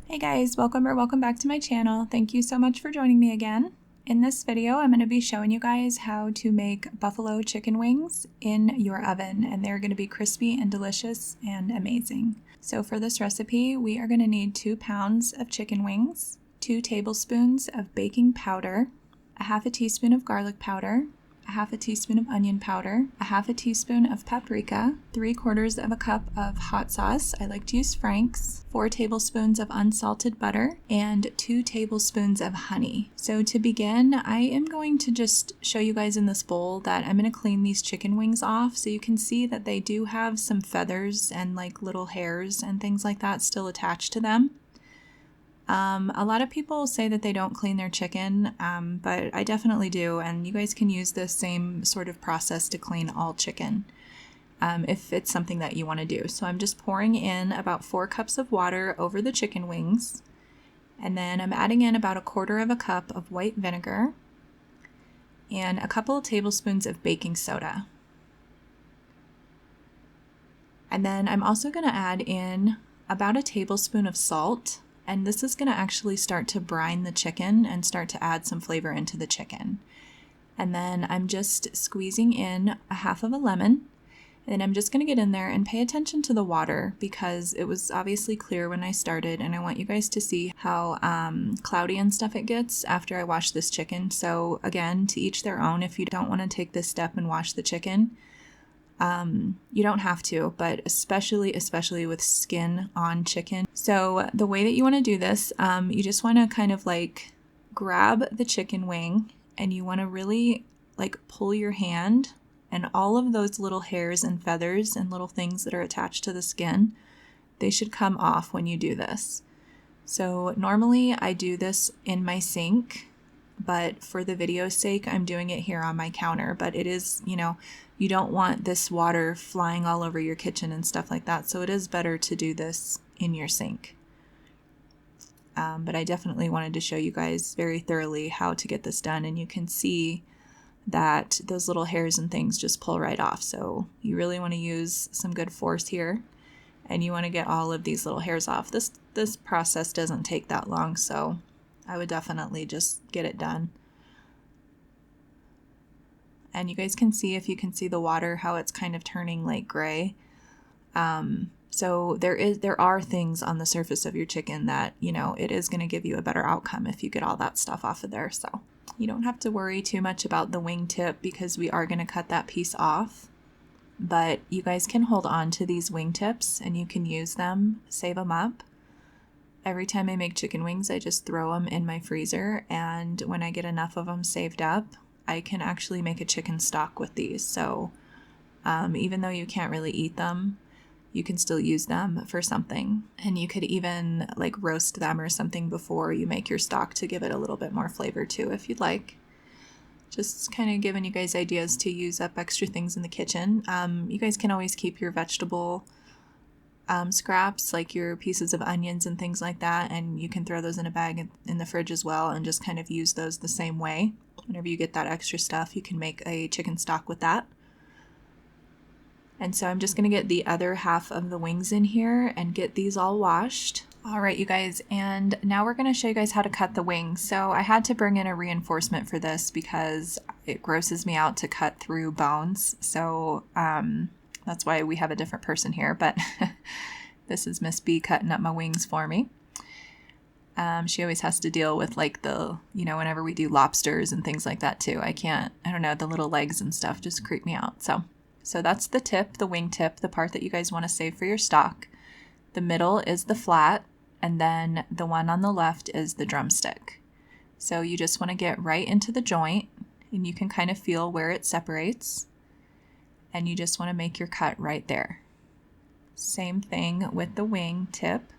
Hey guys, welcome back to my channel. Thank you so much for joining me again. In this video, I'm going to be showing you guys how to make buffalo chicken wings in your oven, and they're going to be crispy and delicious and amazing. So for this recipe, we are going to need 2 pounds of chicken wings, 2 tablespoons of baking powder, a half a teaspoon of garlic powder, a half a teaspoon of onion powder, a half a teaspoon of paprika, 3/4 of a cup of hot sauce. I like to use Frank's, 4 tablespoons of unsalted butter, and 2 tablespoons of honey. So to begin, I am going to just show you guys in this bowl that I'm going to clean these chicken wings off so you can see that they do have some feathers and like little hairs and things like that still attached to them. A lot of people say that they don't clean their chicken, but I definitely do, and you guys can use the same sort of process to clean all chicken if it's something that you want to do. So I'm just pouring in about 4 cups of water over the chicken wings, and then I'm adding in about 1/4 of a cup of white vinegar and a couple of tablespoons of baking soda. And then I'm also going to add in about a tablespoon of salt. And this is going to actually start to brine the chicken and start to add some flavor into the chicken. And then I'm just squeezing in a half of a lemon. And then I'm just going to get in there and pay attention to the water because it was obviously clear when I started. And I want you guys to see how cloudy and stuff it gets after I wash this chicken. So again, to each their own. If you don't want to take this step and wash the chicken, you don't have to, but especially with skin on chicken. So the way that you want to do this, you just want to kind of like grab the chicken wing and you want to really like pull your hand, and all of those little hairs and feathers and little things that are attached to the skin, they should come off when you do this. So normally I do this in my sink, but for the video's sake, I'm doing it here on my counter. But it is, you don't want this water flying all over your kitchen and stuff like that. So it is better to do this in your sink. But I definitely wanted to show you guys very thoroughly how to get this done. And you can see that those little hairs and things just pull right off. So you really want to use some good force here. And you want to get all of these little hairs off. This process doesn't take that long, so I would definitely just get it done. And you guys can see, if you can see the water, how it's kind of turning like gray. So there are things on the surface of your chicken that, it is going to give you a better outcome if you get all that stuff off of there. So you don't have to worry too much about the wing tip because we are going to cut that piece off. But you guys can hold on to these wing tips and you can use them, save them up. Every time I make chicken wings, I just throw them in my freezer, and when I get enough of them saved up, I can actually make a chicken stock with these. So even though you can't really eat them, you can still use them for something. And you could even like roast them or something before you make your stock to give it a little bit more flavor too, if you'd like. Just kind of giving you guys ideas to use up extra things in the kitchen. You guys can always keep your vegetable scraps, like your pieces of onions and things like that, and you can throw those in a bag in the fridge as well and just kind of use those the same way. Whenever you get that extra stuff, you can make a chicken stock with that. And so I'm just going to get the other half of the wings in here and get these all washed. All right, you guys, and now we're going to show you guys how to cut the wings. So I had to bring in a reinforcement for this because it grosses me out to cut through bones. So that's why we have a different person here, but this is Miss B cutting up my wings for me. She always has to deal with like whenever we do lobsters and things like that too. I don't know, the little legs and stuff just creep me out. So that's the tip, the wing tip, the part that you guys want to save for your stock. The middle is the flat, and then the one on the left is the drumstick. So you just want to get right into the joint, and you can kind of feel where it separates. And you just want to make your cut right there. Same thing with the wing tip.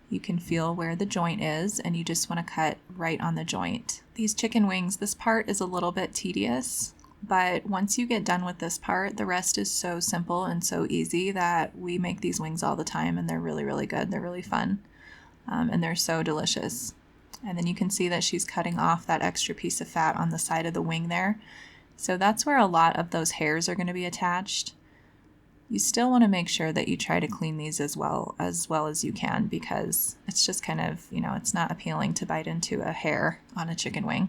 You can feel where the joint is, and you just want to cut right on the joint. These chicken wings, this part is a little bit tedious, but once you get done with this part, the rest is so simple and so easy that we make these wings all the time, and they're really, really good. They're really fun, and they're so delicious. And then you can see that she's cutting off that extra piece of fat on the side of the wing there. So that's where a lot of those hairs are going to be attached. You still want to make sure that you try to clean these as well as you can, because it's just kind of, it's not appealing to bite into a hair on a chicken wing.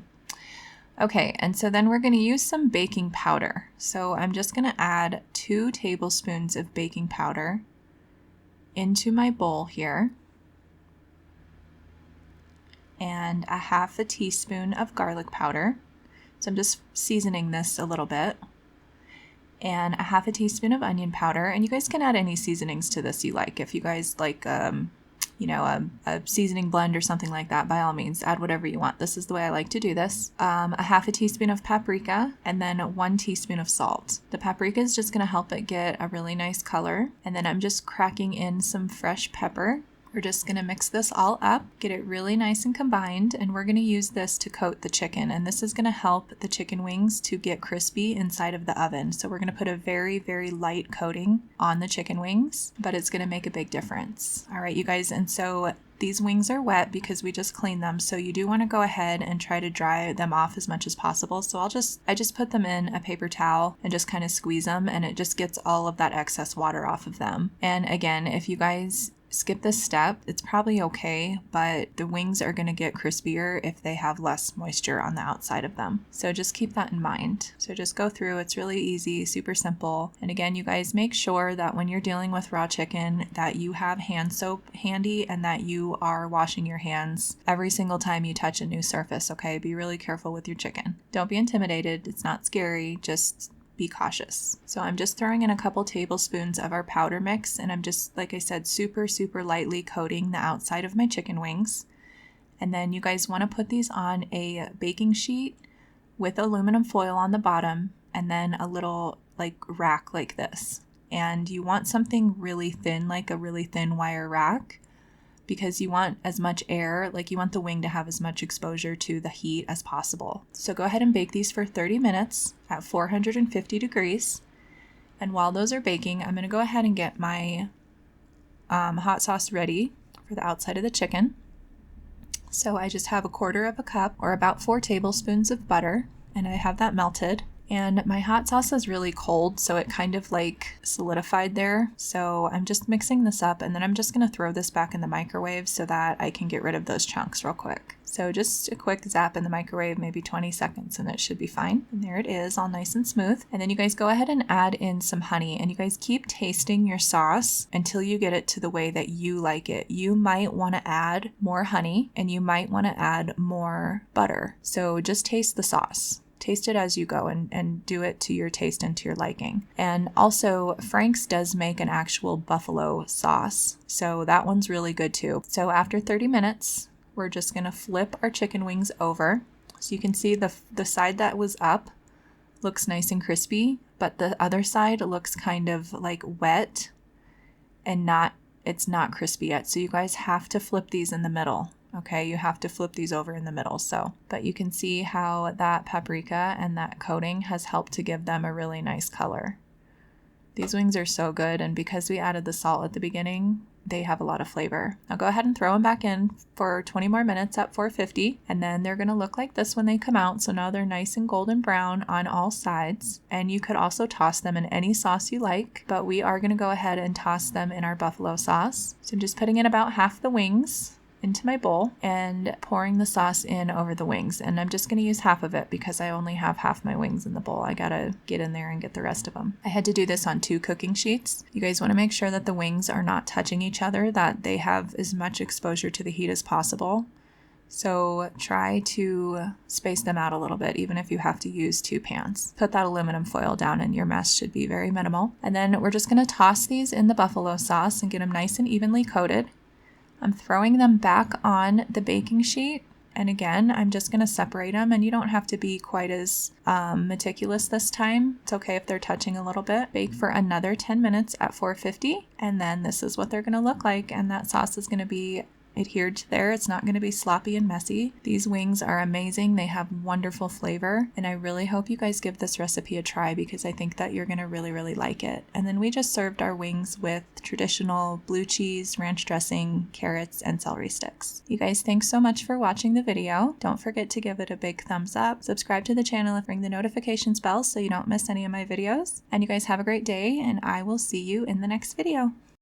Okay, and so then we're going to use some baking powder. So I'm just going to add 2 tablespoons of baking powder into my bowl here, and a 1/2 teaspoon of garlic powder. So I'm just seasoning this a little bit. And a 1/2 teaspoon of onion powder. And you guys can add any seasonings to this you like. If you guys like, a seasoning blend or something like that, by all means, add whatever you want. This is the way I like to do this. A 1/2 teaspoon of paprika, and then 1 teaspoon of salt. The paprika is just going to help it get a really nice color. And then I'm just cracking in some fresh pepper. We're just going to mix this all up, get it really nice and combined, and we're going to use this to coat the chicken. And this is going to help the chicken wings to get crispy inside of the oven. So we're going to put a very, very light coating on the chicken wings, but it's going to make a big difference. All right, you guys, and so these wings are wet because we just cleaned them, so you do want to go ahead and try to dry them off as much as possible. So I just put them in a paper towel and just kind of squeeze them, and it just gets all of that excess water off of them. And again, if you guys skip this step, it's probably okay, but the wings are going to get crispier if they have less moisture on the outside of them. So just keep that in mind. So just go through. It's really easy, super simple. And again, you guys make sure that when you're dealing with raw chicken that you have hand soap handy and that you are washing your hands every single time you touch a new surface, okay? Be really careful with your chicken. Don't be intimidated. It's not scary. Just be cautious. So I'm just throwing in a couple tablespoons of our powder mix, and I'm just, like I said, super, super lightly coating the outside of my chicken wings. And then you guys want to put these on a baking sheet with aluminum foil on the bottom, and then a little rack like this. And you want something really thin, like a really thin wire rack, because you want as much air, you want the wing to have as much exposure to the heat as possible. So go ahead and bake these for 30 minutes at 450 degrees. And while those are baking, I'm going to go ahead and get my hot sauce ready for the outside of the chicken. So I just have 1/4 cup, or about 4 tablespoons of butter, and I have that melted. And my hot sauce is really cold, so it kind of solidified there. So I'm just mixing this up, and then I'm just going to throw this back in the microwave so that I can get rid of those chunks real quick. So just a quick zap in the microwave, maybe 20 seconds, and it should be fine. And there it is, all nice and smooth. And then you guys go ahead and add in some honey, and you guys keep tasting your sauce until you get it to the way that you like it. You might want to add more honey, and you might want to add more butter. So just taste the sauce. Taste it as you go, and do it to your taste and to your liking. And also, Frank's does make an actual buffalo sauce, so that one's really good too. So after 30 minutes, we're just going to flip our chicken wings over. So you can see the side that was up looks nice and crispy, but the other side looks kind of wet and it's not crispy yet. So you guys have to flip these in the middle. Okay, you have to flip these over in the middle. But you can see how that paprika and that coating has helped to give them a really nice color. These wings are so good, and because we added the salt at the beginning, they have a lot of flavor. Now go ahead and throw them back in for 20 more minutes at 450, and then they're going to look like this when they come out. So now they're nice and golden brown on all sides, and you could also toss them in any sauce you like, but we are going to go ahead and toss them in our buffalo sauce. So I'm just putting in about half the wings into my bowl and pouring the sauce in over the wings. And I'm just going to use half of it because I only have half my wings in the bowl. I gotta get in there and get the rest of them. I had to do this on 2 cooking sheets. You guys want to make sure that the wings are not touching each other, that they have as much exposure to the heat as possible. So try to space them out a little bit, even if you have to use 2 pans. Put that aluminum foil down and your mess should be very minimal. And then we're just going to toss these in the buffalo sauce and get them nice and evenly coated. I'm throwing them back on the baking sheet, and again, I'm just going to separate them, and you don't have to be quite as meticulous this time. It's okay if they're touching a little bit. Bake for another 10 minutes at 450, and then this is what they're going to look like, and that sauce is going to be adhered to there. It's not going to be sloppy and messy. These wings are amazing. They have wonderful flavor, and I really hope you guys give this recipe a try because I think that you're going to really, really like it. And then we just served our wings with traditional blue cheese, ranch dressing, carrots, and celery sticks. You guys, thanks so much for watching the video. Don't forget to give it a big thumbs up, subscribe to the channel, and ring the notifications bell so you don't miss any of my videos. And you guys have a great day, and I will see you in the next video.